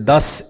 10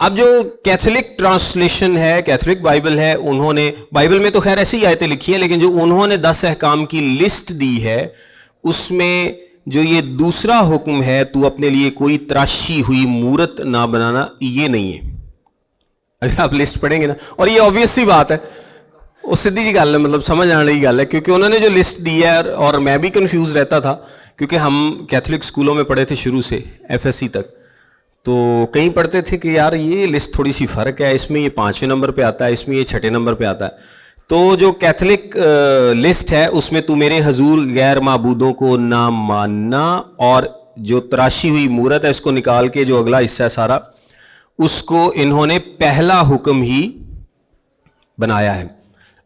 اب جو Catholic translation ہے، کیتھولک بائبل ہے، انہوں نے بائبل میں تو خیر ایسی ہی آیتیں لکھی ہیں، لیکن جو انہوں نے 10 احکام کی لسٹ دی ہے اس میں جو یہ دوسرا حکم ہے تو اپنے لیے کوئی تراشی ہوئی مورت نہ بنانا، یہ نہیں ہے. اگر آپ لسٹ پڑھیں گے نا، اور یہ آبویس سی بات ہے، وہ سیدھی جی گل ہے، مطلب سمجھ آنے کی گل ہے، کیونکہ انہوں نے جو لسٹ دی ہے، اور میں بھی کنفیوز رہتا تھا کیونکہ ہم کیتھولک اسکولوں میں پڑھے تھے شروع سے ایف ایس سی تک، تو کہیں پڑھتے تھے کہ یار یہ لسٹ تھوڑی سی فرق ہے، اس میں یہ 5ویں نمبر پہ آتا ہے، اس میں یہ 6 نمبر پہ آتا ہے. تو جو کیتھولک لسٹ ہے اس میں تو میرے حضور غیر معبودوں کو نہ ماننا، اور جو تراشی ہوئی مورت ہے اس کو نکال کے جو اگلا حصہ ہے سارا، اس کو انہوں نے پہلا حکم ہی بنایا ہے.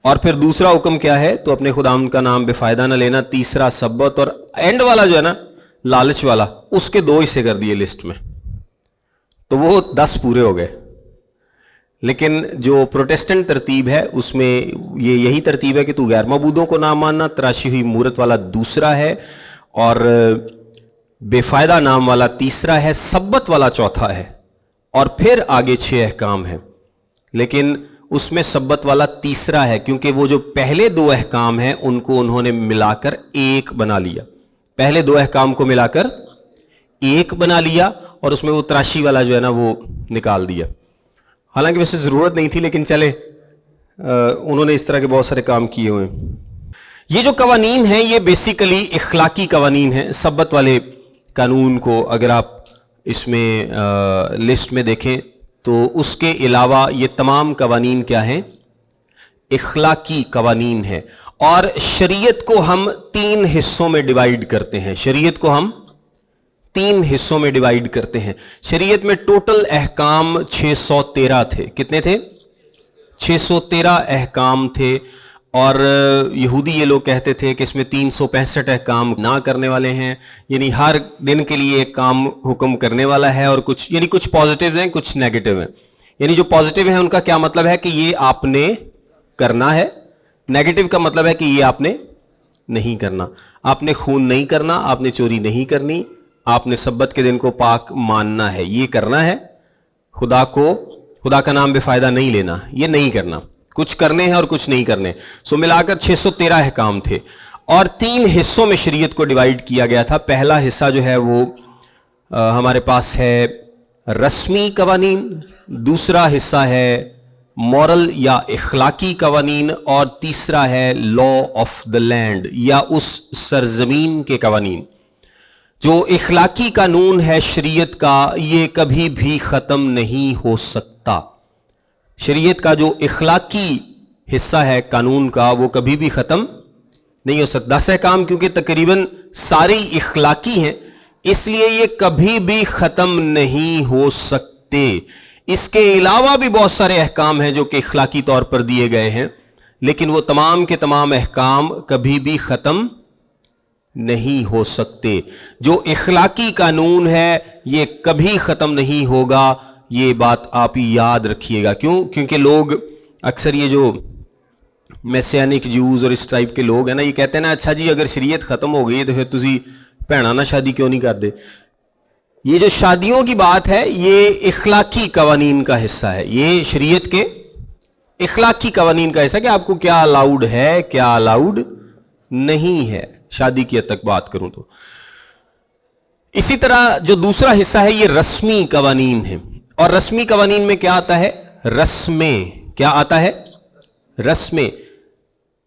اور پھر دوسرا حکم کیا ہے؟ تو اپنے خداوند کا نام بے فائدہ نہ لینا. تیسرا سبت، اور اینڈ والا جو ہے نا لالچ والا، اس کے 2 حصے کر دیے لسٹ میں، تو وہ 10 پورے ہو گئے. لیکن جو پروٹیسٹنٹ ترتیب ہے اس میں یہی ترتیب ہے کہ تو غیر معبودوں کو نہ ماننا، تراشی ہوئی مورت والا دوسرا ہے، اور بے فائدہ نام والا تیسرا ہے، سبت والا چوتھا ہے، اور پھر آگے 6 احکام ہیں. لیکن اس میں سبت والا تیسرا ہے، کیونکہ وہ جو پہلے 2 احکام ہیں ان کو انہوں نے ملا کر ایک بنا لیا. پہلے 2 احکام کو ملا کر ایک بنا لیا، اور اس میں وہ تراشی والا جو ہے نا وہ نکال دیا. حالانکہ ویسے ضرورت نہیں تھی، لیکن چلے انہوں نے اس طرح کے بہت سارے کام کیے ہوئے. یہ جو قوانین ہیں یہ بیسیکلی اخلاقی قوانین ہیں. سبت والے قانون کو اگر آپ اس میں لسٹ میں دیکھیں تو اس کے علاوہ یہ تمام قوانین کیا ہیں؟ اخلاقی قوانین ہیں. اور شریعت کو ہم 3 حصوں میں ڈیوائیڈ کرتے ہیں. شریعت کو ہم 3 حصوں میں ڈیوائیڈ کرتے ہیں. شریعت میں ٹوٹل احکام 613 تھے. کتنے تھے؟ 613 احکام تھے. اور یہودی یہ لوگ کہتے تھے کہ اس میں 365 احکام نہ کرنے والے ہیں، یعنی ہر دن کے لیے ایک کام حکم کرنے والا ہے، اور کچھ پازیٹیو ہیں، کچھ نیگیٹو ہیں. یعنی جو پازیٹیو ہیں ان کا کیا مطلب ہے کہ یہ آپ نے کرنا ہے، نیگیٹو کا مطلب ہے کہ یہ آپ نے نہیں کرنا. آپ نے خون نہیں کرنا، آپ نے چوری نہیں کرنی، آپ نے سبت کے دن کو پاک ماننا ہے، یہ کرنا ہے. خدا کا نام بے فائدہ نہیں لینا، یہ نہیں کرنا. کچھ کرنے ہیں اور کچھ نہیں کرنے. سو ملا کر 613 احکام تھے، اور 3 حصوں میں شریعت کو ڈیوائیڈ کیا گیا تھا. پہلا حصہ جو ہے وہ ہمارے پاس ہے رسمی قوانین، دوسرا حصہ ہے مورل یا اخلاقی قوانین، اور تیسرا ہے لا آف دا لینڈ یا اس سرزمین کے قوانین. جو اخلاقی قانون ہے شریعت کا یہ کبھی بھی ختم نہیں ہو سکتا. شریعت کا جو اخلاقی حصہ ہے قانون کا وہ کبھی بھی ختم نہیں ہو سکتا. 10 احکام کیونکہ تقریباً ساری اخلاقی ہیں، اس لیے یہ کبھی بھی ختم نہیں ہو سکتے. اس کے علاوہ بھی بہت سارے احکام ہیں جو کہ اخلاقی طور پر دیے گئے ہیں، لیکن وہ تمام کے تمام احکام کبھی بھی ختم نہیں ہو سکتے. جو اخلاقی قانون ہے یہ کبھی ختم نہیں ہوگا. یہ بات آپ یاد رکھیے گا. کیوں؟ کیونکہ لوگ اکثر یہ جو میسیانک جیوز اور اس ٹائپ کے لوگ ہیں نا، یہ کہتے ہیں نا اچھا جی اگر شریعت ختم ہو گئی تو پھر تسی بھیڑاں نہ شادی کیوں نہیں کر دے. یہ جو شادیوں کی بات ہے یہ اخلاقی قوانین کا حصہ ہے. یہ شریعت کے اخلاقی قوانین کا حصہ کہ آپ کو کیا الاؤڈ ہے کیا الاؤڈ نہیں ہے. شادی کی حد تک بات کروں تو اسی طرح جو دوسرا حصہ ہے یہ رسمی قوانین ہیں. اور رسمی قوانین میں کیا آتا ہے؟ رسمیں. کیا آتا ہے؟ رسمیں.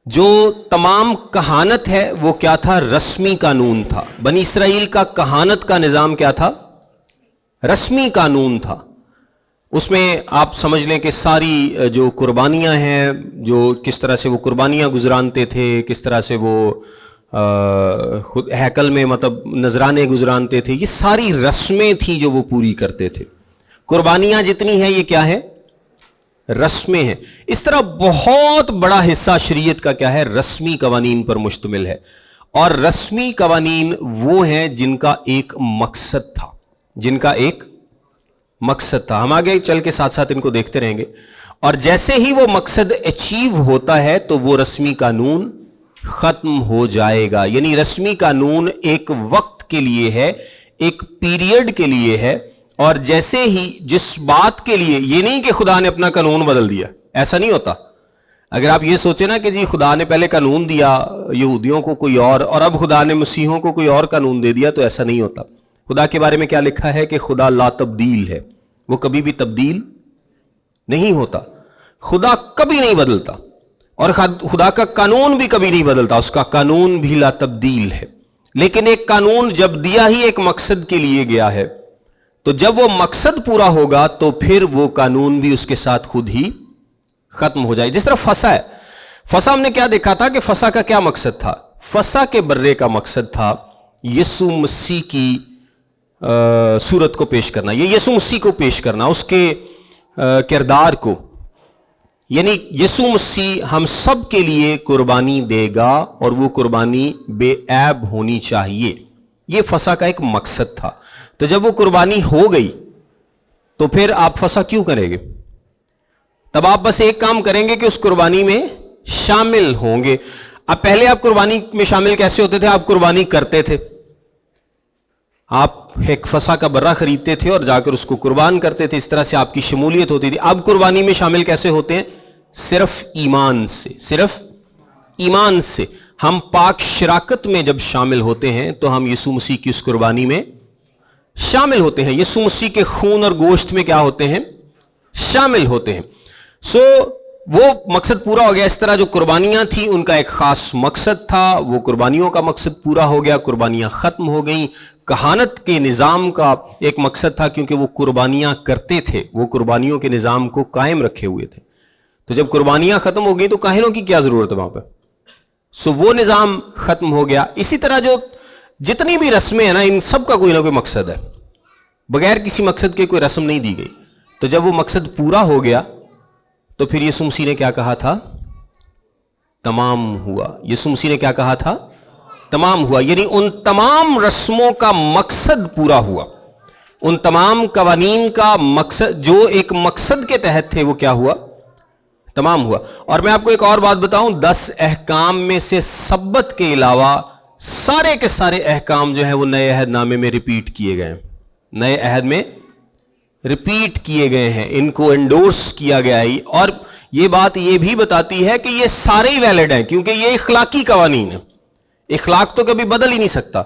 جو تمام کہانت ہے وہ کیا تھا؟ رسمی قانون تھا. بنی اسرائیل کا کہانت کا نظام کیا تھا؟ رسمی قانون تھا. اس میں آپ سمجھ لیں کہ ساری جو قربانیاں ہیں، جو کس طرح سے وہ قربانیاں گزرانتے تھے، کس طرح سے وہ ہیکل میں مطلب نذرانے گزرانتے تھے، یہ ساری رسمیں تھیں جو وہ پوری کرتے تھے. قربانیاں جتنی ہیں یہ کیا ہے؟ رسمیں ہیں. اس طرح بہت بڑا حصہ شریعت کا کیا ہے؟ رسمی قوانین پر مشتمل ہے. اور رسمی قوانین وہ ہیں جن کا ایک مقصد تھا. جن کا ایک مقصد تھا. ہم آگے چل کے ساتھ ساتھ ان کو دیکھتے رہیں گے. اور جیسے ہی وہ مقصد اچیو ہوتا ہے تو وہ رسمی قانون ختم ہو جائے گا. یعنی رسمی قانون ایک وقت کے لیے ہے، ایک پیریڈ کے لیے ہے، اور جیسے ہی جس بات کے لیے، یہ نہیں کہ خدا نے اپنا قانون بدل دیا، ایسا نہیں ہوتا. اگر آپ یہ سوچیں نا کہ جی خدا نے پہلے قانون دیا یہودیوں کو کوئی اور اب خدا نے مسیحوں کو کوئی اور قانون دے دیا، تو ایسا نہیں ہوتا. خدا کے بارے میں کیا لکھا ہے کہ خدا لا تبدیل ہے، وہ کبھی بھی تبدیل نہیں ہوتا. خدا کبھی نہیں بدلتا، اور خدا کا قانون بھی کبھی نہیں بدلتا، اس کا قانون بھی لا تبدیل ہے. لیکن ایک قانون جب دیا ہی ایک مقصد کے لیے گیا ہے، تو جب وہ مقصد پورا ہوگا تو پھر وہ قانون بھی اس کے ساتھ خود ہی ختم ہو جائے. جس طرح فسح ہے، فسح ہم نے کیا دیکھا تھا کہ فسح کا کیا مقصد تھا؟ فسح کے برے کا مقصد تھا یسوع مسیح کی صورت کو پیش کرنا، یہ یسوع مسیح کو پیش کرنا، اس کے کردار کو. یعنی یسوع مسیح ہم سب کے لیے قربانی دے گا اور وہ قربانی بے عیب ہونی چاہیے. یہ فسح کا ایک مقصد تھا. تو جب وہ قربانی ہو گئی تو پھر آپ فسح کیوں کریں گے؟ تب آپ بس ایک کام کریں گے کہ اس قربانی میں شامل ہوں گے. اب پہلے آپ قربانی میں شامل کیسے ہوتے تھے؟ آپ قربانی کرتے تھے، آپ ایک فسح کا برہ خریدتے تھے اور جا کر اس کو قربان کرتے تھے، اس طرح سے آپ کی شمولیت ہوتی تھی. اب قربانی میں شامل کیسے ہوتے ہیں؟ صرف ایمان سے. صرف ایمان سے ہم پاک شراکت میں جب شامل ہوتے ہیں تو ہم یسوع مسیح کی اس قربانی میں شامل ہوتے ہیں، یسوع مسیح کے خون اور گوشت میں کیا ہوتے ہیں؟ شامل ہوتے ہیں. سو وہ مقصد پورا ہو گیا. اس طرح جو قربانیاں تھیں ان کا ایک خاص مقصد تھا، وہ قربانیوں کا مقصد پورا ہو گیا، قربانیاں ختم ہو گئیں. کہانت کے نظام کا ایک مقصد تھا کیونکہ وہ قربانیاں کرتے تھے، وہ قربانیوں کے نظام کو قائم رکھے ہوئے تھے. تو جب قربانیاں ختم ہو گئی تو کاہنوں کی کیا ضرورت ہے وہاں پہ؟ سو وہ نظام ختم ہو گیا. اسی طرح جو جتنی بھی رسمیں ہیں نا، ان سب کا کوئی نہ کوئی مقصد ہے، بغیر کسی مقصد کے کوئی رسم نہیں دی گئی. تو جب وہ مقصد پورا ہو گیا تو پھر یسوع مسیح نے کیا کہا تھا؟ تمام ہوا. یسوع مسیح نے کیا کہا تھا؟ تمام ہوا. یعنی ان تمام رسموں کا مقصد پورا ہوا، ان تمام قوانین کا مقصد جو ایک مقصد کے تحت تھے وہ کیا ہوا؟ تمام ہوا. اور میں آپ کو ایک اور بات بتاؤں، 10 احکام میں سے سبت کے علاوہ سارے کے سارے احکام جو ہیں وہ نئے عہد نامے میں ریپیٹ کیے گئے ہیں، نئے عہد میں ریپیٹ کیے گئے ہیں، ان کو انڈورس کیا گیا ہے. اور یہ بات یہ بھی بتاتی ہے کہ یہ سارے ہی ویلڈ ہیں کیونکہ یہ اخلاقی قوانین ہیں. اخلاق تو کبھی بدل ہی نہیں سکتا.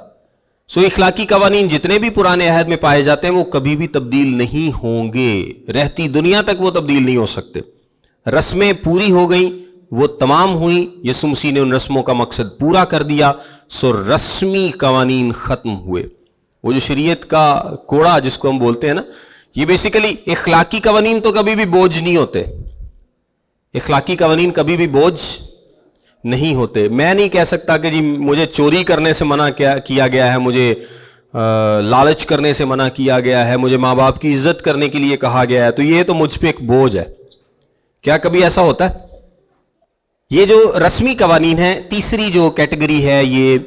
سو اخلاقی قوانین جتنے بھی پرانے عہد میں پائے جاتے ہیں وہ کبھی بھی تبدیل نہیں ہوں گے، رہتی دنیا تک وہ تبدیل نہیں ہو سکتے. رسمیں پوری ہو گئیں، وہ تمام ہوئیں، یسوع مسیح نے ان رسموں کا مقصد پورا کر دیا. سو رسمی قوانین ختم ہوئے. وہ جو شریعت کا کوڑا جس کو ہم بولتے ہیں نا، یہ بیسیکلی اخلاقی قوانین تو کبھی بھی بوجھ نہیں ہوتے. اخلاقی قوانین کبھی بھی بوجھ نہیں ہوتے. میں نہیں کہہ سکتا کہ جی مجھے چوری کرنے سے منع کیا گیا ہے، مجھے لالچ کرنے سے منع کیا گیا ہے، مجھے ماں باپ کی عزت کرنے کے لیے کہا گیا ہے، تو یہ تو مجھ پہ ایک بوجھ ہے. کیا کبھی ایسا ہوتا ہے؟ یہ جو رسمی قوانین ہیں، تیسری جو کیٹیگری ہے یہ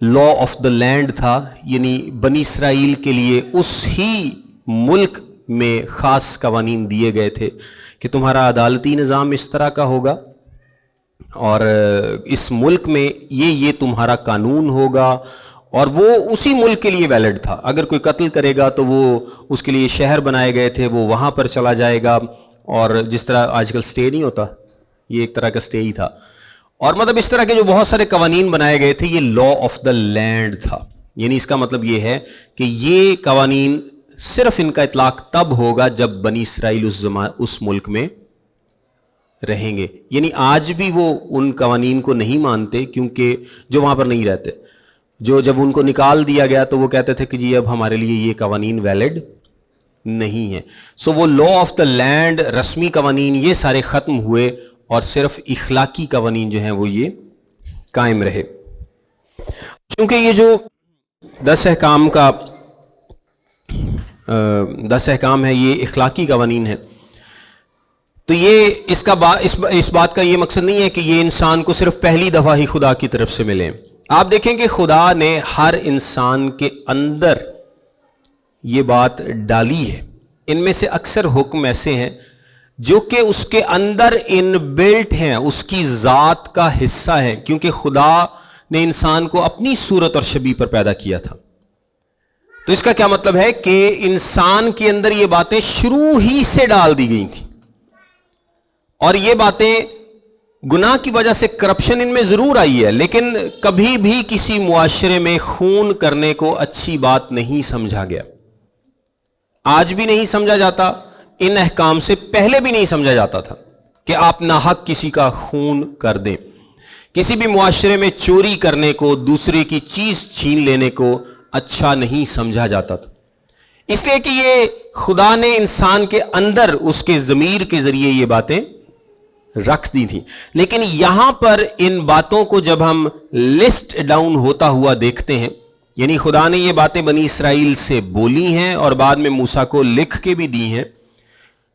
لا آف دا لینڈ تھا. یعنی بنی اسرائیل کے لیے اس ہی ملک میں خاص قوانین دیے گئے تھے کہ تمہارا عدالتی نظام اس طرح کا ہوگا اور اس ملک میں یہ تمہارا قانون ہوگا. اور وہ اسی ملک کے لیے ویلڈ تھا. اگر کوئی قتل کرے گا تو وہ اس کے لیے شہر بنائے گئے تھے، وہ وہاں پر چلا جائے گا. اور جس طرح آج کل سٹے نہیں ہوتا، یہ ایک طرح کا سٹے ہی تھا. اور مطلب اس طرح کے جو بہت سارے قوانین بنائے گئے تھے، یہ لا آف دا لینڈ تھا. یعنی اس کا مطلب یہ ہے کہ یہ قوانین صرف ان کا اطلاق تب ہوگا جب بنی اسرائیل اس ملک میں رہیں گے. یعنی آج بھی وہ ان قوانین کو نہیں مانتے کیونکہ جو وہاں پر نہیں رہتے، جو جب ان کو نکال دیا گیا تو وہ کہتے تھے کہ جی اب ہمارے لیے یہ قوانین ویلڈ نہیں ہیں. سو وہ لا آف دا لینڈ، رسمی قوانین، یہ سارے ختم ہوئے اور صرف اخلاقی قوانین جو ہیں وہ یہ قائم رہے. کیونکہ یہ جو 10 احکام ہے یہ اخلاقی قوانین ہے، تو یہ اس بات کا یہ مقصد نہیں ہے کہ یہ انسان کو صرف پہلی دفعہ ہی خدا کی طرف سے ملے. آپ دیکھیں کہ خدا نے ہر انسان کے اندر یہ بات ڈالی ہے. ان میں سے اکثر حکم ایسے ہیں جو کہ اس کے اندر ان بلٹ ہیں، اس کی ذات کا حصہ ہے، کیونکہ خدا نے انسان کو اپنی صورت اور شبیہ پر پیدا کیا تھا. تو اس کا کیا مطلب ہے کہ انسان کے اندر یہ باتیں شروع ہی سے ڈال دی گئی تھی، اور یہ باتیں گناہ کی وجہ سے کرپشن ان میں ضرور آئی ہے، لیکن کبھی بھی کسی معاشرے میں خون کرنے کو اچھی بات نہیں سمجھا گیا، آج بھی نہیں سمجھا جاتا، ان احکام سے پہلے بھی نہیں سمجھا جاتا تھا کہ آپ ناحق کسی کا خون کر دیں۔ کسی بھی معاشرے میں چوری کرنے کو، دوسرے کی چیز چھین لینے کو اچھا نہیں سمجھا جاتا تھا، اس لیے کہ یہ خدا نے انسان کے اندر اس کے ضمیر کے ذریعے یہ باتیں رکھ دی تھی۔ لیکن یہاں پر ان باتوں کو جب ہم لسٹ ڈاؤن ہوتا ہوا دیکھتے ہیں، یعنی خدا نے یہ باتیں بنی اسرائیل سے بولی ہیں اور بعد میں موسیٰ کو لکھ کے بھی دی ہیں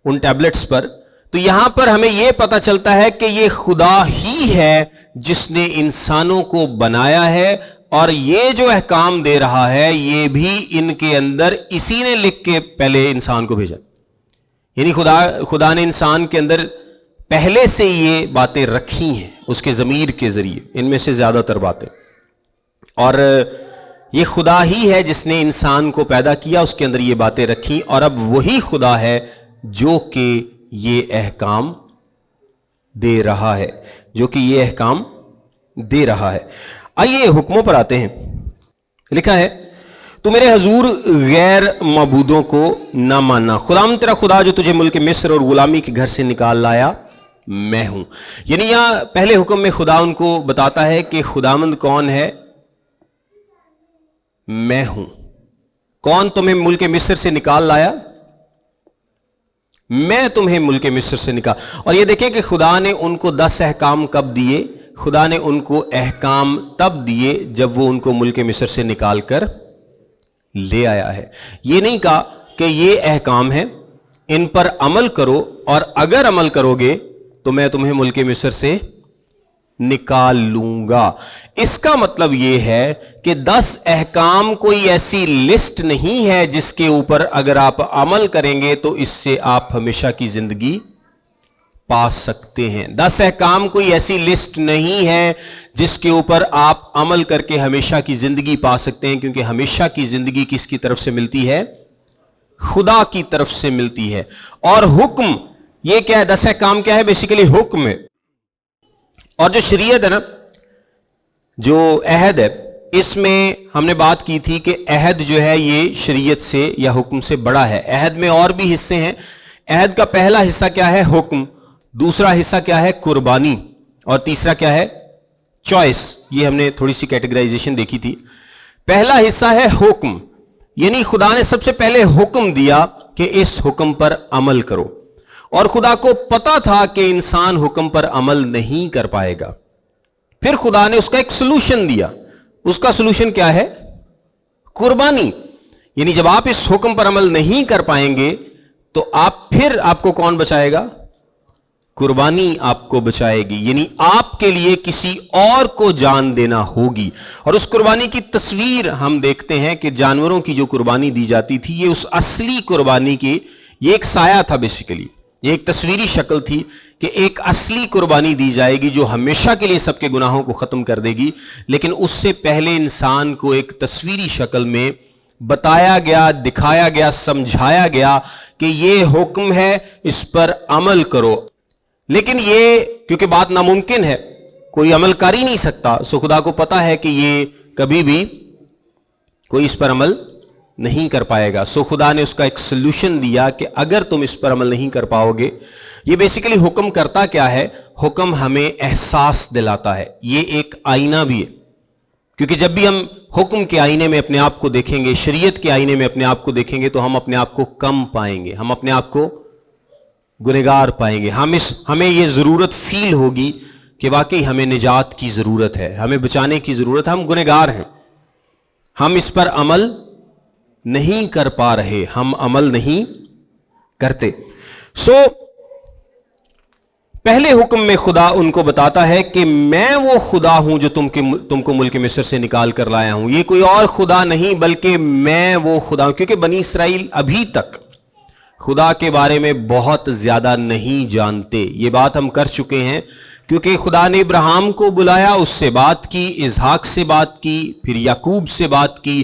ان ٹیبلٹس پر، تو یہاں پر ہمیں یہ پتہ چلتا ہے کہ یہ خدا ہی ہے جس نے انسانوں کو بنایا ہے، اور یہ جو احکام دے رہا ہے یہ بھی ان کے اندر اسی نے لکھ کے پہلے انسان کو بھیجا، یعنی خدا نے انسان کے اندر پہلے سے یہ باتیں رکھی ہیں اس کے ضمیر کے ذریعے، ان میں سے زیادہ تر باتیں، اور یہ خدا ہی ہے جس نے انسان کو پیدا کیا، اس کے اندر یہ باتیں رکھی، اور اب وہی خدا ہے جو کہ یہ احکام دے رہا ہے، آئیے حکموں پر آتے ہیں۔ لکھا ہے تو میرے حضور غیر معبودوں کو نہ ماننا، خداوند تیرا خدا جو تجھے ملک مصر اور غلامی کے گھر سے نکال لایا میں ہوں۔ یعنی یہاں پہلے حکم میں خدا ان کو بتاتا ہے کہ خداوند کون ہے؟ میں ہوں۔ کون تمہیں ملک مصر سے نکال لایا؟ میں تمہیں ملک مصر سے نکال۔ اور یہ دیکھیں کہ خدا نے ان کو 10 احکام کب دیے؟ خدا نے ان کو احکام تب دیے جب وہ ان کو ملک مصر سے نکال کر لے آیا ہے۔ یہ نہیں کہا کہ یہ احکام ہیں، ان پر عمل کرو، اور اگر عمل کرو گے تو میں تمہیں ملک مصر سے نکال لوں گا۔ اس کا مطلب یہ ہے کہ 10 احکام کوئی ایسی لسٹ نہیں ہے جس کے اوپر اگر آپ عمل کریں گے تو اس سے آپ ہمیشہ کی زندگی پا سکتے ہیں۔ 10 احکام کوئی ایسی لسٹ نہیں ہے جس کے اوپر آپ عمل کر کے ہمیشہ کی زندگی پا سکتے ہیں، کیونکہ ہمیشہ کی زندگی کس کی طرف سے ملتی ہے؟ خدا کی طرف سے ملتی ہے۔ اور حکم یہ کیا ہے؟ 10 احکام کیا ہے؟ بیسیکلی حکم ہے۔ اور جو شریعت ہے نا، جو عہد ہے، اس میں ہم نے بات کی تھی کہ عہد جو ہے یہ شریعت سے یا حکم سے بڑا ہے۔ عہد میں اور بھی حصے ہیں۔ عہد کا پہلا حصہ کیا ہے؟ حکم۔ دوسرا حصہ کیا ہے؟ قربانی۔ اور تیسرا کیا ہے؟ چوائس۔ یہ ہم نے تھوڑی سی کیٹیگرائزیشن دیکھی تھی۔ پہلا حصہ ہے حکم، یعنی خدا نے سب سے پہلے حکم دیا کہ اس حکم پر عمل کرو، اور خدا کو پتا تھا کہ انسان حکم پر عمل نہیں کر پائے گا۔ پھر خدا نے اس کا ایک سلوشن دیا۔ اس کا سلوشن کیا ہے؟ قربانی۔ یعنی جب آپ اس حکم پر عمل نہیں کر پائیں گے تو پھر آپ کو کون بچائے گا؟ قربانی آپ کو بچائے گی، یعنی آپ کے لیے کسی اور کو جان دینا ہوگی۔ اور اس قربانی کی تصویر ہم دیکھتے ہیں کہ جانوروں کی جو قربانی دی جاتی تھی، یہ اس اصلی قربانی کی یہ ایک سایہ تھا، بیسیکلی یہ ایک تصویری شکل تھی کہ ایک اصلی قربانی دی جائے گی جو ہمیشہ کے لیے سب کے گناہوں کو ختم کر دے گی، لیکن اس سے پہلے انسان کو ایک تصویری شکل میں بتایا گیا، دکھایا گیا، سمجھایا گیا کہ یہ حکم ہے، اس پر عمل کرو۔ لیکن یہ کیونکہ بات ناممکن ہے، کوئی عمل کر ہی نہیں سکتا، سو خدا کو پتا ہے کہ یہ کبھی بھی کوئی اس پر عمل نہیں کر پائے گا، سو خدا نے اس کا ایک سلوشن دیا کہ اگر تم اس پر عمل نہیں کر پاؤ گے۔ یہ بیسیکلی حکم کرتا کیا ہے؟ حکم ہمیں احساس دلاتا ہے، یہ ایک آئینہ بھی ہے، کیونکہ جب بھی ہم حکم کے آئینے میں اپنے آپ کو دیکھیں گے، شریعت کے آئینے میں اپنے آپ کو دیکھیں گے تو ہم اپنے آپ کو کم پائیں گے، ہم اپنے آپ کو گنہگار پائیں گے، ہمیں یہ ضرورت فیل ہوگی کہ واقعی ہمیں نجات کی ضرورت ہے، ہمیں بچانے کی ضرورت ہے، ہم گنہگار ہیں، ہم اس پر عمل نہیں کر پا رہے، ہم عمل نہیں کرتے۔ سو پہلے حکم میں خدا ان کو بتاتا ہے کہ میں وہ خدا ہوں جو تم کو ملک مصر سے نکال کر لایا ہوں، یہ کوئی اور خدا نہیں بلکہ میں وہ خدا ہوں، کیونکہ بنی اسرائیل ابھی تک خدا کے بارے میں بہت زیادہ نہیں جانتے، یہ بات ہم کر چکے ہیں، کیونکہ خدا نے ابراہیم کو بلایا، اس سے بات کی، اسحاق سے بات کی، پھر یعقوب سے بات کی،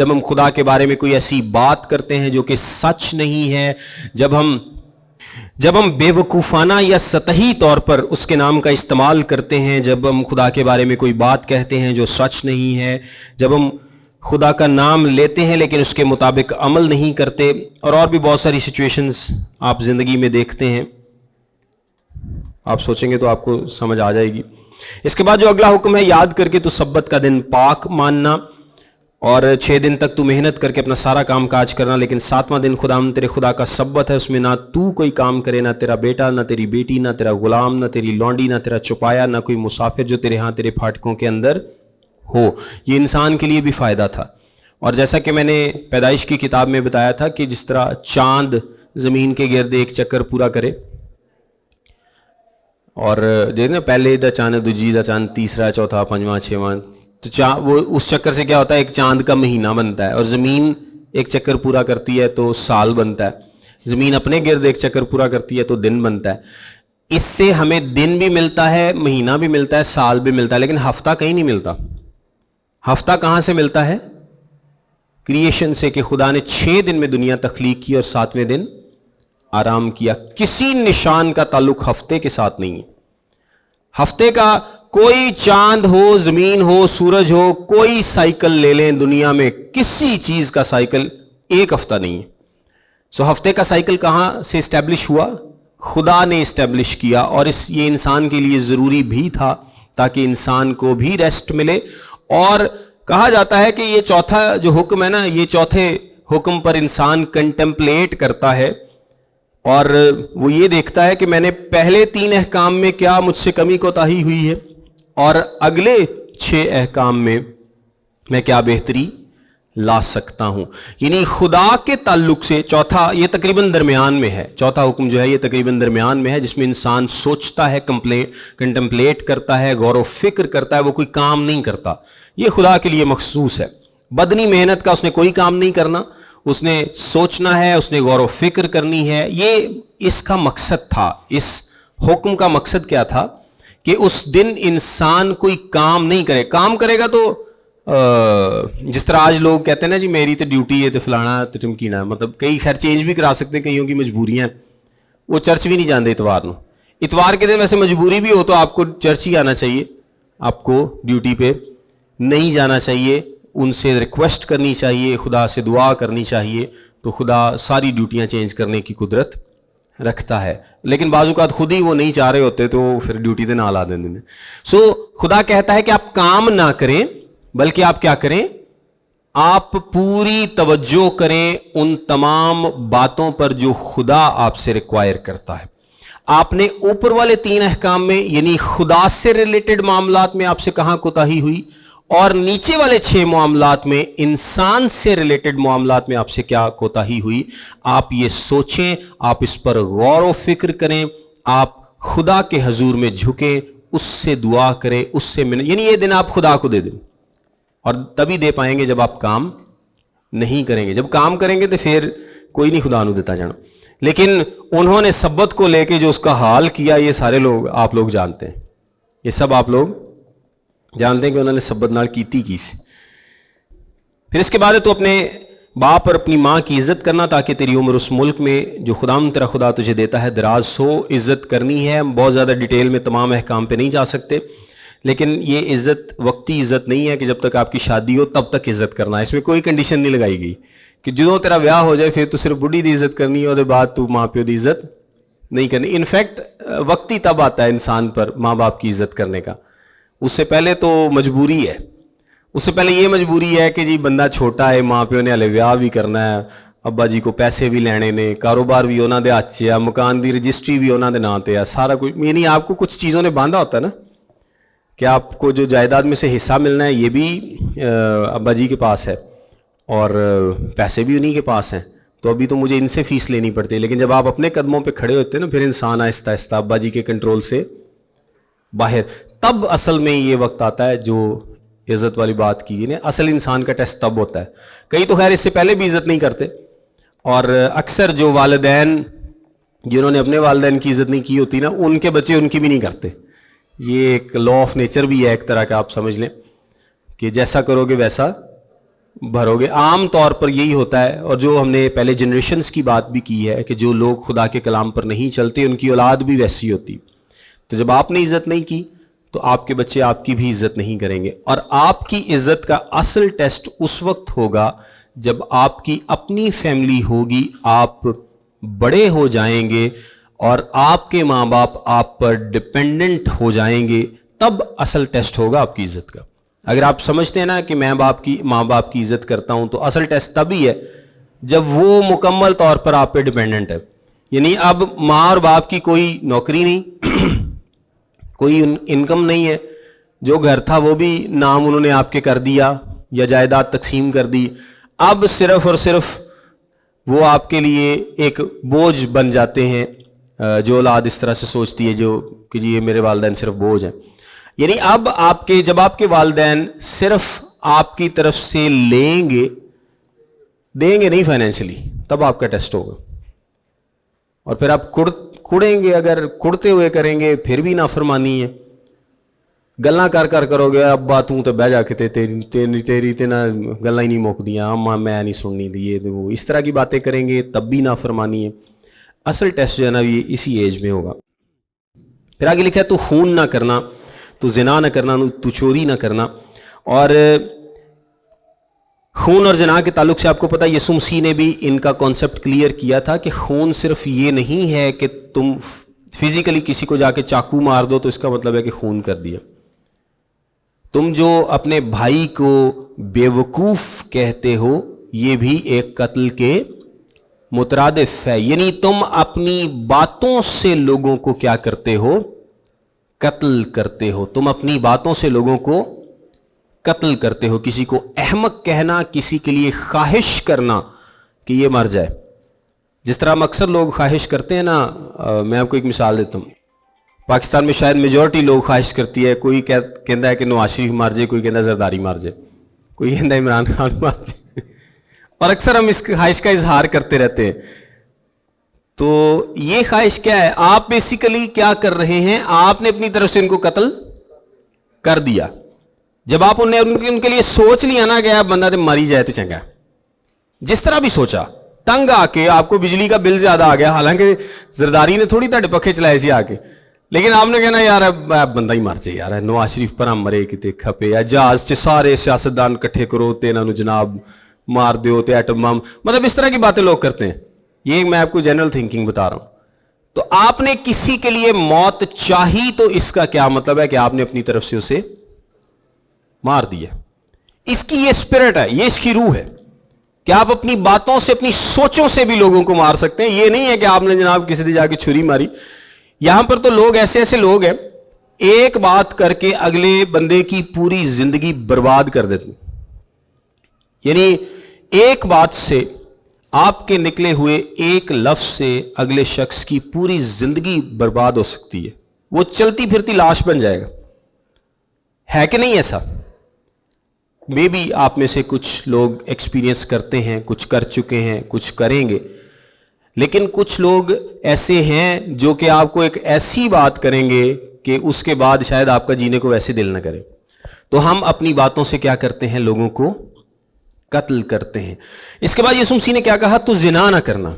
جب ہم خدا کے بارے میں کوئی ایسی بات کرتے ہیں جو کہ سچ نہیں ہے، جب ہم بے وقوفانہ یا سطحی طور پر اس کے نام کا استعمال کرتے ہیں، جب ہم خدا کے بارے میں کوئی بات کہتے ہیں جو سچ نہیں ہے، جب ہم خدا کا نام لیتے ہیں لیکن اس کے مطابق عمل نہیں کرتے، اور بھی بہت ساری سچویشنز آپ زندگی میں دیکھتے ہیں، آپ سوچیں گے تو آپ کو سمجھ آ جائے گی۔ اس کے بعد جو اگلا حکم ہے، یاد کر کے تو سبت کا دن پاک ماننا، اور 6 دن تک تو محنت کر کے اپنا سارا کام کاج کرنا، لیکن 7واں دن تیرے خدا کا سبت ہے، اس میں نہ تو کوئی کام کرے، نہ تیرا بیٹا، نہ تیری بیٹی، نہ تیرا غلام، نہ تیری لونڈی، نہ تیرا چپایا، نہ کوئی مسافر جو تیرے ہاں تیرے پھاٹکوں کے اندر ہو۔ یہ انسان کے لیے بھی فائدہ تھا، اور جیسا کہ میں نے پیدائش کی کتاب میں بتایا تھا کہ جس طرح چاند زمین کے گرد ایک چکر پورا کرے، اور دیکھنا پہلے دا چاند، دوجی دا چاند، تیسرا، چوتھا، پنجواں، چھواں، تو وہ اس چکر سے کیا ہوتا ہے، ایک چاند کا مہینہ بنتا ہے، اور زمین ایک چکر پورا کرتی ہے تو سال بنتا ہے، زمین اپنے گرد ایک چکر پورا کرتی ہے تو دن بنتا ہے۔ اس سے ہمیں دن بھی ملتا ہے، مہینہ بھی ملتا ہے، سال بھی ملتا ہے، لیکن ہفتہ کہیں نہیں ملتا۔ ہفتہ کہاں سے ملتا ہے؟ کریشن سے، کہ خدا نے 6 دن میں دنیا تخلیق کی اور 7ویں دن آرام کیا۔ کسی نشان کا تعلق ہفتے کے ساتھ نہیں ہے۔ ہفتے کا کوئی چاند ہو، زمین ہو، سورج ہو، کوئی سائیکل لے لیں دنیا میں، کسی چیز کا سائیکل ایک ہفتہ نہیں ہے۔ سو ہفتے کا سائیکل کہاں سے اسٹیبلش ہوا؟ خدا نے اسٹیبلش کیا، اور یہ انسان کے لیے ضروری بھی تھا تاکہ انسان کو بھی ریسٹ ملے۔ اور کہا جاتا ہے کہ یہ چوتھا جو حکم ہے نا، یہ چوتھے حکم پر انسان کنٹمپلیٹ کرتا ہے، اور وہ یہ دیکھتا ہے کہ میں نے پہلے 3 احکام میں کیا مجھ سے کمی کوتاہی ہوئی ہے، اور اگلے 6 احکام میں میں کیا بہتری لا سکتا ہوں۔ یعنی خدا کے تعلق سے چوتھا، یہ تقریباً درمیان میں ہے، چوتھا حکم جو ہے یہ تقریباً درمیان میں ہے، جس میں انسان سوچتا ہے، کنٹمپلیٹ کرتا ہے، غور و فکر کرتا ہے، وہ کوئی کام نہیں کرتا۔ یہ خدا کے لیے مخصوص ہے۔ بدنی محنت کا اس نے کوئی کام نہیں کرنا، اس نے سوچنا ہے، اس نے غور و فکر کرنی ہے۔ یہ اس کا مقصد تھا، اس حکم کا مقصد کیا تھا؟ کہ اس دن انسان کوئی کام نہیں کرے۔ کام کرے گا تو جس طرح آج لوگ کہتے ہیں نا جی میری تو ڈیوٹی ہے تو فلانا تو چمکینا، مطلب کئی خیر چینج بھی کرا سکتے ہیں، کئیوں کی مجبوریاں ہیں، وہ چرچ بھی نہیں جانتے اتوار نو۔ اتوار کے دن ویسے مجبوری بھی ہو تو آپ کو چرچ ہی آنا چاہیے، آپ کو ڈیوٹی پہ نہیں جانا چاہیے، ان سے ریکویسٹ کرنی چاہیے، خدا سے دعا کرنی چاہیے، تو خدا ساری ڈیوٹیاں چینج کرنے کی قدرت رکھتا ہے۔ لیکن بعض اوقات خود ہی وہ نہیں چاہ رہے ہوتے تو پھر ڈیوٹی تے نہ لا دیں۔ سو خدا کہتا ہے کہ آپ کام نہ کریں، بلکہ آپ کیا کریں؟ آپ پوری توجہ کریں ان تمام باتوں پر جو خدا آپ سے ریکوائر کرتا ہے۔ آپ نے اوپر والے 3 احکام میں یعنی خدا سے ریلیٹڈ معاملات میں آپ سے کہاں کوتاہی ہوئی، اور نیچے والے 6 معاملات میں انسان سے ریلیٹڈ معاملات میں آپ سے کیا کوتاہی ہوئی، آپ یہ سوچیں، آپ اس پر غور و فکر کریں، آپ خدا کے حضور میں جھکیں، اس سے دعا کریں، اس سے یعنی یہ دن آپ خدا کو دے دیں، اور تبھی دے پائیں گے جب آپ کام نہیں کریں گے۔ جب کام کریں گے تو پھر کوئی نہیں خدا نو دیتا جانا۔ لیکن انہوں نے سبت کو لے کے جو اس کا حال کیا، یہ سارے لوگ آپ لوگ جانتے ہیں، یہ سب آپ لوگ جانتے ہیں کہ انہوں نے سبت نال کیتی کی سی۔ پھر اس کے بعد تو اپنے باپ اور اپنی ماں کی عزت کرنا تاکہ تیری عمر اس ملک میں جو تیرا خدا تجھے دیتا ہے دراز ہو۔ عزت کرنی ہے، بہت زیادہ ڈیٹیل میں تمام احکام پہ نہیں جا سکتے، لیکن یہ عزت وقتی عزت نہیں ہے کہ جب تک آپ کی شادی ہو تب تک عزت کرنا ہے۔ اس میں کوئی کنڈیشن نہیں لگائی گئی کہ جدوں تیرا بیاہ ہو جائے پھر تو صرف بڈھی دی عزت کرنی ہے، اور بعد تو ماں پیو دی عزت نہیں کرنی۔ انفیکٹ وقتی تب آتا ہے انسان پر ماں باپ کی عزت کرنے کا، اس سے پہلے تو مجبوری ہے۔ اس سے پہلے یہ مجبوری ہے کہ جی بندہ چھوٹا ہے، ماں پیو نے ہلے بیاہ بھی کرنا ہے، ابا جی کو پیسے بھی لینے نے، کاروبار بھی انہوں دے ہاتھ 'چ ہے، مکان دی رجسٹری بھی انہوں دے نام تے ہے، سارا کچھ، یعنی آپ کو کچھ چیزوں نے باندھا ہوتا ہے نا کہ آپ کو جو جائیداد میں سے حصہ ملنا ہے یہ بھی ابا جی کے پاس ہے اور پیسے بھی انہی کے پاس ہیں، تو ابھی تو مجھے ان سے فیس لینی پڑتی ہے۔ لیکن جب آپ اپنے قدموں پہ کھڑے ہوتے ہیں نا، پھر انسان آہستہ آہستہ ابا جی کے کنٹرول سے باہر، تب اصل میں یہ وقت آتا ہے جو عزت والی بات کی نا، اصل انسان کا ٹیسٹ تب ہوتا ہے۔ کئی تو خیر اس سے پہلے بھی عزت نہیں کرتے، اور اکثر جو والدین جنہوں نے اپنے والدین کی عزت نہیں کی ہوتی نا، ان کے بچے ان کی بھی نہیں کرتے۔ یہ ایک لا آف نیچر بھی ہے ایک طرح کا، آپ سمجھ لیں کہ جیسا کرو گے ویسا بھرو گے. عام طور پر یہی ہوتا ہے, اور جو ہم نے پہلے جنریشنز کی بات بھی کی ہے کہ جو لوگ خدا کے کلام پر نہیں چلتے ان کی اولاد بھی ویسی ہوتی. تو جب آپ نے عزت نہیں کی تو آپ کے بچے آپ کی بھی عزت نہیں کریں گے. اور آپ کی عزت کا اصل ٹیسٹ اس وقت ہوگا جب آپ کی اپنی فیملی ہوگی, آپ بڑے ہو جائیں گے اور آپ کے ماں باپ آپ پر ڈپینڈنٹ ہو جائیں گے, تب اصل ٹیسٹ ہوگا آپ کی عزت کا. اگر آپ سمجھتے ہیں نا کہ میں ماں باپ کی عزت کرتا ہوں, تو اصل ٹیسٹ تب ہی ہے جب وہ مکمل طور پر آپ پہ ڈپینڈنٹ ہے. یعنی اب ماں اور باپ کی کوئی نوکری نہیں, کوئی انکم نہیں ہے, جو گھر تھا وہ بھی نام انہوں نے آپ کے کر دیا یا جائیداد تقسیم کر دی. اب صرف اور صرف وہ آپ کے لیے ایک بوجھ بن جاتے ہیں. جو اولاد اس طرح سے سوچتی ہے جو کہ جی یہ میرے والدین صرف بوجھ ہیں. یعنی اب جب آپ کے والدین صرف آپ کی طرف سے دیں گے نہیں فائنینشلی, تب آپ کا ٹیسٹ ہوگا. اور پھر آپ کڑیں گے, اگر کڑتے ہوئے کریں گے پھر بھی نافرمانی ہے. گلاں کر کرو گے, ابا تو بہ جا کے تیری تے نہ گلاں ہی نہیں موک دیاں, اما میں نہیں سننی دی, یہ وہ اس طرح کی باتیں کریں گے تب بھی نافرمانی ہے. اصل ٹیسٹ جو ہے نا یہ اسی ایج میں ہوگا. پھر آگے لکھا ہے تو خون نہ کرنا, تو زنا نہ کرنا, تو چوری نہ کرنا. اور خون اور زنا کے تعلق سے آپ کو پتا یسوع مسیح نے بھی ان کا کانسیپٹ کلیئر کیا تھا کہ خون صرف یہ نہیں ہے کہ تم فزیکلی کسی کو جا کے چاقو مار دو تو اس کا مطلب ہے کہ خون کر دیا. تم جو اپنے بھائی کو بیوقوف کہتے ہو یہ بھی ایک قتل کے مترادف ہے. یعنی تم اپنی باتوں سے لوگوں کو کیا کرتے ہو؟ قتل کرتے ہو. تم اپنی باتوں سے لوگوں کو قتل کرتے ہو. کسی کو احمق کہنا, کسی کے لیے خواہش کرنا کہ یہ مر جائے. جس طرح ہم اکثر لوگ خواہش کرتے ہیں نا, میں آپ کو ایک مثال دیتا ہوں. پاکستان میں شاید میجورٹی لوگ خواہش کرتی ہے, کوئی کہتا ہے کہ نواز شریف مار جائے, کوئی کہتا ہے زرداری مار جائے, کوئی کہتا ہے عمران خان مار جائے. اور اکثر ہم اس خواہش کا اظہار کرتے رہتے ہیں. تو یہ خواہش کیا ہے؟ آپ بیسیکلی کیا کر رہے ہیں؟ آپ نے اپنی طرف سے ان کو قتل کر دیا. جب آپ ان کے لیے سوچ لیا نا کہ بندہ تو ماری جائے تو چنگا, جس طرح بھی سوچا, تنگ آ کے آپ کو بجلی کا بل زیادہ آ گیا, حالانکہ زرداری نے تھوڑی تھوڑے پکھے چلائے سی آ کے, لیکن آپ نے کہنا یار بندہ ہی مر جائے, یار نواز شریف پر ہم مرے کتے کھپے, یا جہاز سے سارے سیاستدان کٹھے کرو تے انہوں جناب مار دیو تے ایٹم بم, مطلب اس طرح کی باتیں لوگ کرتے ہیں. یہ میں آپ کو جنرل تھنکنگ بتا رہا ہوں. تو آپ نے کسی کے لیے موت چاہی تو اس کا کیا مطلب ہے کہ آپ نے اپنی طرف سے اسے مار دیا. اس کی یہ اسپرٹ ہے, یہ اس کی روح ہے کہ آپ اپنی باتوں سے, اپنی سوچوں سے بھی لوگوں کو مار سکتے ہیں. یہ نہیں ہے کہ آپ نے جناب کسی سے جا کے چھری ماری. یہاں پر تو لوگ ایسے لوگ ہیں ایک بات کر کے اگلے بندے کی پوری زندگی برباد کر دیتے. یعنی ایک بات سے, آپ کے نکلے ہوئے ایک لفظ سے اگلے شخص کی پوری زندگی برباد ہو سکتی ہے. وہ چلتی پھرتی لاش بن جائے گا. ہے کہ نہیں ایسا؟ میں بھی آپ میں سے کچھ لوگ ایکسپیرینس کرتے ہیں, کچھ کر چکے ہیں, کچھ کریں گے. لیکن کچھ لوگ ایسے ہیں جو کہ آپ کو ایک ایسی بات کریں گے کہ اس کے بعد شاید آپ کا جینے کو ویسے دل نہ کرے. تو ہم اپنی باتوں سے کیا کرتے ہیں؟ لوگوں کو قتل کرتے ہیں. اس کے بعد یسوع مسیح نے کیا کہا؟ تو زنا نہ کرنا.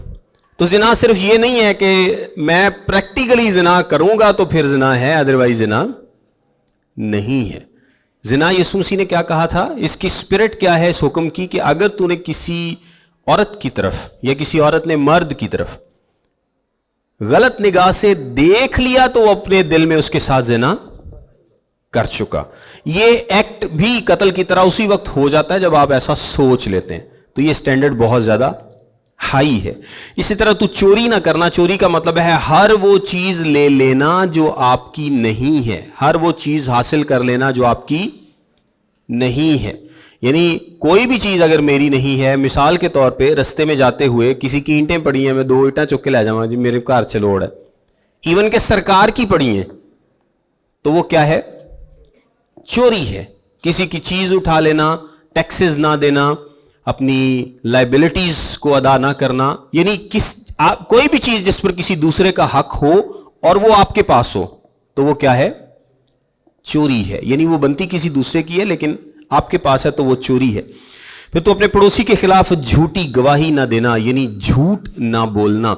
تو زنا صرف یہ نہیں ہے کہ میں پریکٹیکلی زنا کروں گا تو پھر زنا ہے, ادروائز زنا نہیں ہے. زنا یسوع مسیح نے کیا کہا تھا؟ اس کی اسپرٹ کیا ہے اس حکم کی کہ اگر تو نے کسی عورت کی طرف یا کسی عورت نے مرد کی طرف غلط نگاہ سے دیکھ لیا تو وہ اپنے دل میں اس کے ساتھ زنا کر چکا. یہ ایکٹ بھی قتل کی طرح اسی وقت ہو جاتا ہے جب آپ ایسا سوچ لیتے ہیں. تو یہ سٹینڈرڈ بہت زیادہ ہائی ہے. اسی طرح تو چوری نہ کرنا. چوری کا مطلب ہے ہر وہ چیز لے لینا جو آپ کی نہیں ہے, ہر وہ چیز حاصل کر لینا جو آپ کی نہیں ہے. یعنی کوئی بھی چیز اگر میری نہیں ہے, مثال کے طور پہ رستے میں جاتے ہوئے کسی کی اینٹیں پڑی ہیں, میں 2 اینٹیں چک کے لے جاؤں جی میرے گھر سے لوڑ ہے, ایون کہ سرکار کی پڑی ہیں, تو وہ کیا ہے؟ چوری ہے. کسی کی چیز اٹھا لینا, ٹیکسز نہ دینا, اپنی لائبلٹیز کو ادا نہ کرنا. یعنی کوئی بھی چیز جس پر کسی دوسرے کا حق ہو اور وہ آپ کے پاس ہو تو وہ کیا ہے؟ چوری ہے. یعنی وہ بنتی کسی دوسرے کی ہے لیکن آپ کے پاس ہے تو وہ چوری ہے. پھر تو اپنے پڑوسی کے خلاف جھوٹی گواہی نہ دینا، یعنی جھوٹ نہ بولنا.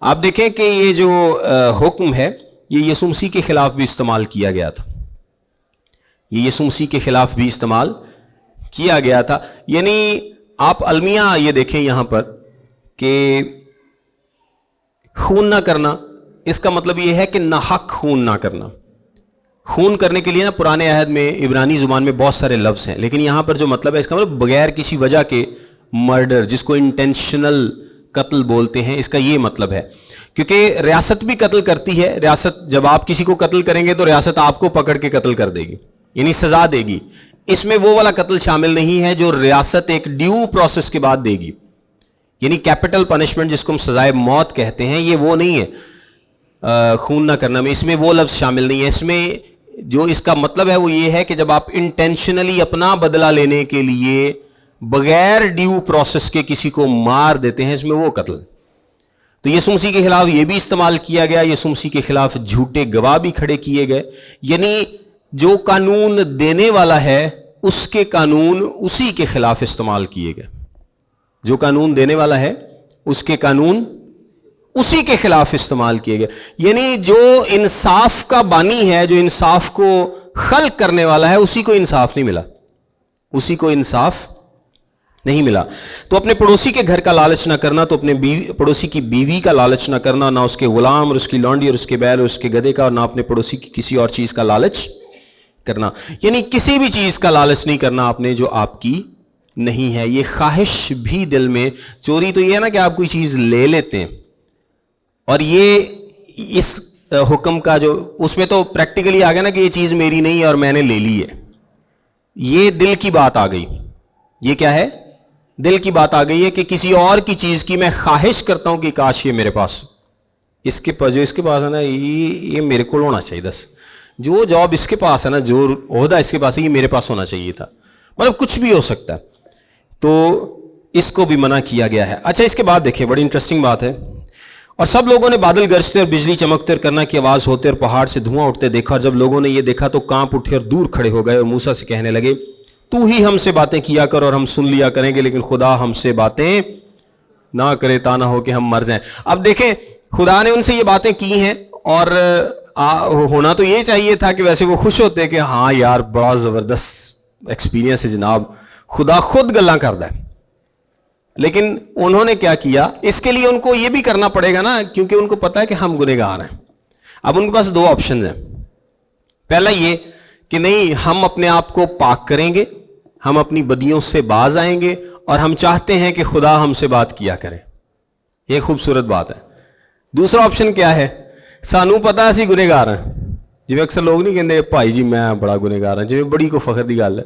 آپ دیکھیں کہ یہ جو حکم ہے یہ یسوع مسیح کے خلاف بھی استعمال کیا گیا تھا. یہ یسوع مسیح کے خلاف بھی استعمال کیا گیا تھا. یعنی آپ المیہ یہ دیکھیں یہاں پر کہ خون نہ کرنا، اس کا مطلب یہ ہے کہ ناحق خون نہ کرنا. خون کرنے کے لیے نا پرانے عہد میں عبرانی زبان میں بہت سارے لفظ ہیں، لیکن یہاں پر جو مطلب ہے اس کا مطلب بغیر کسی وجہ کے مرڈر، جس کو انٹینشنل قتل بولتے ہیں، اس کا یہ مطلب ہے. کیونکہ ریاست بھی قتل کرتی ہے. ریاست جب آپ کسی کو قتل کریں گے تو ریاست آپ کو پکڑ کے قتل کر دے گی، یعنی سزا دے گی. اس میں وہ والا قتل شامل نہیں ہے جو ریاست ایک ڈیو پروسیس کے بعد دے گی، یعنی کیپٹل پنشمنٹ جس کو ہم سزائے موت کہتے ہیں، یہ وہ نہیں ہے خون نہ کرنا میں. اس میں وہ لفظ شامل نہیں ہے. اس میں جو اس کا مطلب ہے وہ یہ ہے کہ جب آپ انٹینشنلی اپنا بدلہ لینے کے لیے بغیر ڈیو پروسیس کے کسی کو مار دیتے ہیں، اس میں وہ قتل. تو یسوع مسیح کے خلاف یہ بھی استعمال کیا گیا. یسوع مسیح کے خلاف جھوٹے گواہ بھی کھڑے کیے گئے. یعنی جو قانون دینے والا ہے اس کے قانون اسی کے خلاف استعمال کیے گئے. جو قانون دینے والا ہے اس کے قانون اسی کے خلاف استعمال کیے گئے. یعنی جو انصاف کا بانی ہے، جو انصاف کو خلق کرنے والا ہے، اسی کو انصاف نہیں ملا، اسی کو انصاف نہیں ملا. تو اپنے پڑوسی کے گھر کا لالچ نہ کرنا، تو اپنے پڑوسی کی بیوی کا لالچ نہ کرنا، نہ اس کے غلام اور اس کی لونڈی اور اس کے بیل اور اس کے گدھے کا، اور نہ اپنے پڑوسی کی کسی اور چیز کا لالچ کرنا. یعنی کسی بھی چیز کا لالچ نہیں کرنا آپ نے جو آپ کی نہیں ہے. یہ خواہش بھی دل میں، چوری تو یہ ہے نا کہ آپ کوئی چیز لے لیتے ہیں، اور یہ اس حکم کا جو اس میں تو پریکٹیکلی آ گیا نا کہ یہ چیز میری نہیں ہے اور میں نے لے لی ہے. یہ دل کی بات آ گئی. یہ کیا ہے؟ دل کی بات آ گئی ہے کہ کسی اور کی چیز کی میں خواہش کرتا ہوں کہ کاش یہ میرے پاس، اس کے پاس جو اس کے پاس ہے نا یہ میرے کو ہونا چاہیے. جو جاب اس کے پاس ہے نا، جو عہدہ اس کے پاس ہے، یہ میرے پاس ہونا چاہیے تھا. مطلب کچھ بھی ہو سکتا ہے. تو اس کو بھی منع کیا گیا ہے. اچھا اس کے بعد دیکھیں بڑی انٹرسٹنگ بات ہے. اور سب لوگوں نے بادل گرجتے اور بجلی چمکتے اور کرنا کی آواز ہوتے اور پہاڑ سے دھواں اٹھتے دیکھا، اور جب لوگوں نے یہ دیکھا تو کانپ اٹھے اور دور کھڑے ہو گئے اور موسیٰ سے کہنے لگے، تو ہی ہم سے باتیں کیا کر اور ہم سن لیا کریں گے، لیکن خدا ہم سے باتیں نہ کرے تا نہ ہو کہ ہم مر جائیں. اب دیکھیں خدا نے ان سے یہ باتیں کی ہیں، اور ہونا تو یہ چاہیے تھا کہ ویسے وہ خوش ہوتے کہ ہاں یار بڑا زبردست ایکسپیرینس ہے جناب، خدا خود گلاں کردا ہے. لیکن انہوں نے کیا کیا؟ اس کے لیے ان کو یہ بھی کرنا پڑے گا نا، کیونکہ ان کو پتا ہے کہ ہم گنہگار ہیں. اب ان کے پاس دو آپشن ہیں. پہلا یہ کہ نہیں، ہم اپنے آپ کو پاک کریں گے، ہم اپنی بدیوں سے باز آئیں گے، اور ہم چاہتے ہیں کہ خدا ہم سے بات کیا کرے. یہ خوبصورت بات ہے. دوسرا آپشن کیا ہے؟ سانو پتا اسی گنہگار ہیں. جی اکثر لوگ نہیں کہتے بھائی جی میں بڑا گنہگار ہوں، جی بڑی کو فخر دی گل ہے.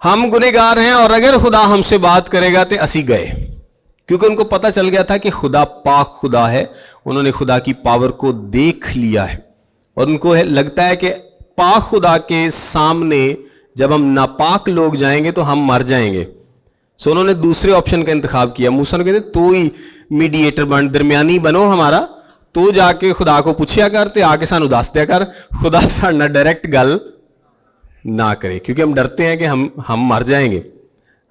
ہم گنہگار ہیں، اور اگر خدا ہم سے بات کرے گا تو اسی گئے. کیونکہ ان کو پتا چل گیا تھا کہ خدا پاک خدا ہے. انہوں نے خدا کی پاور کو دیکھ لیا ہے، اور ان کو لگتا ہے کہ پاک خدا کے سامنے جب ہم ناپاک لوگ جائیں گے تو ہم مر جائیں گے. سو انہوں نے دوسرے آپشن کا انتخاب کیا. موسیٰ نے کہتے تو ہی میڈیٹر بن، درمیانی بنو ہمارا، تو جا کے خدا کو پوچھیا کر تے آ کے سانو دس دیا کر، خدا ساڈے ڈائریکٹ گل نہ کرے، کیونکہ ہم ڈرتے ہیں کہ ہم مر جائیں گے.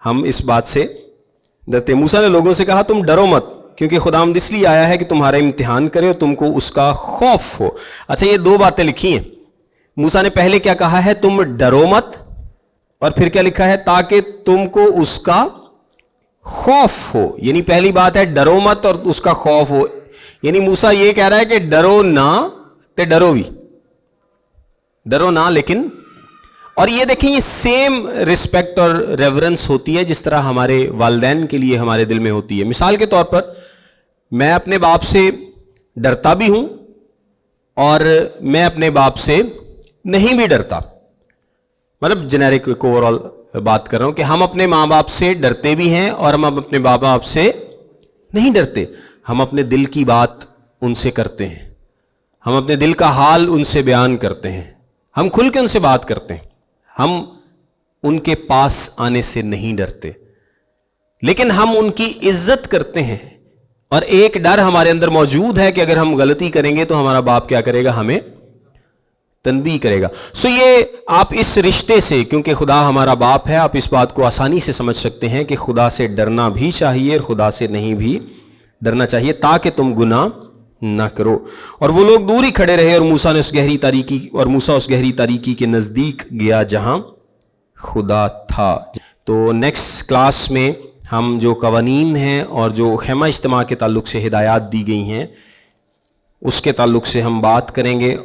ہم اس بات سے ڈرتے. موسیٰ نے لوگوں سے کہا تم ڈرو مت، کیونکہ خداوند اس لیے آیا ہے کہ تمہارا امتحان کرے اور تم کو اس کا خوف ہو. اچھا یہ دو باتیں لکھی ہیں. موسیٰ نے پہلے کیا کہا ہے؟ تم ڈرو مت، اور پھر کیا لکھا ہے؟ تاکہ تم کو اس کا خوف ہو. یعنی پہلی بات ہے ڈرو مت اور اس کا خوف ہو. یعنی موسیٰ یہ کہہ رہا ہے کہ ڈرو نہ تے ڈرو بھی، ڈرو نہ لیکن. اور یہ دیکھیں یہ سیم رسپیکٹ اور ریورنس ہوتی ہے جس طرح ہمارے والدین کے لیے ہمارے دل میں ہوتی ہے. مثال کے طور پر میں اپنے باپ سے ڈرتا بھی ہوں اور میں اپنے باپ سے نہیں بھی ڈرتا. مطلب جنیرک ایک اوور آل بات کر رہا ہوں کہ ہم اپنے ماں باپ سے ڈرتے بھی ہیں اور ہم اپنے باپ باپ سے نہیں ڈرتے. ہم اپنے دل کی بات ان سے کرتے ہیں، ہم اپنے دل کا حال ان سے بیان کرتے ہیں، ہم کھل کے ان سے بات کرتے ہیں. ہم ان کے پاس آنے سے نہیں ڈرتے، لیکن ہم ان کی عزت کرتے ہیں. اور ایک ڈر ہمارے اندر موجود ہے کہ اگر ہم غلطی کریں گے تو ہمارا باپ کیا کرے گا؟ ہمیں تنبیہ کرے گا. سو یہ آپ اس رشتے سے، کیونکہ خدا ہمارا باپ ہے، آپ اس بات کو آسانی سے سمجھ سکتے ہیں کہ خدا سے ڈرنا بھی چاہیے اور خدا سے نہیں بھی ڈرنا چاہیے، تاکہ تم گناہ نہ کرو. اور وہ لوگ دور ہی کھڑے رہے، اور موسیٰ اس گہری تاریکی کے نزدیک گیا جہاں خدا تھا. تو نیکسٹ کلاس میں ہم جو قوانین ہیں اور جو خیمہ اجتماع کے تعلق سے ہدایات دی گئی ہیں اس کے تعلق سے ہم بات کریں گے.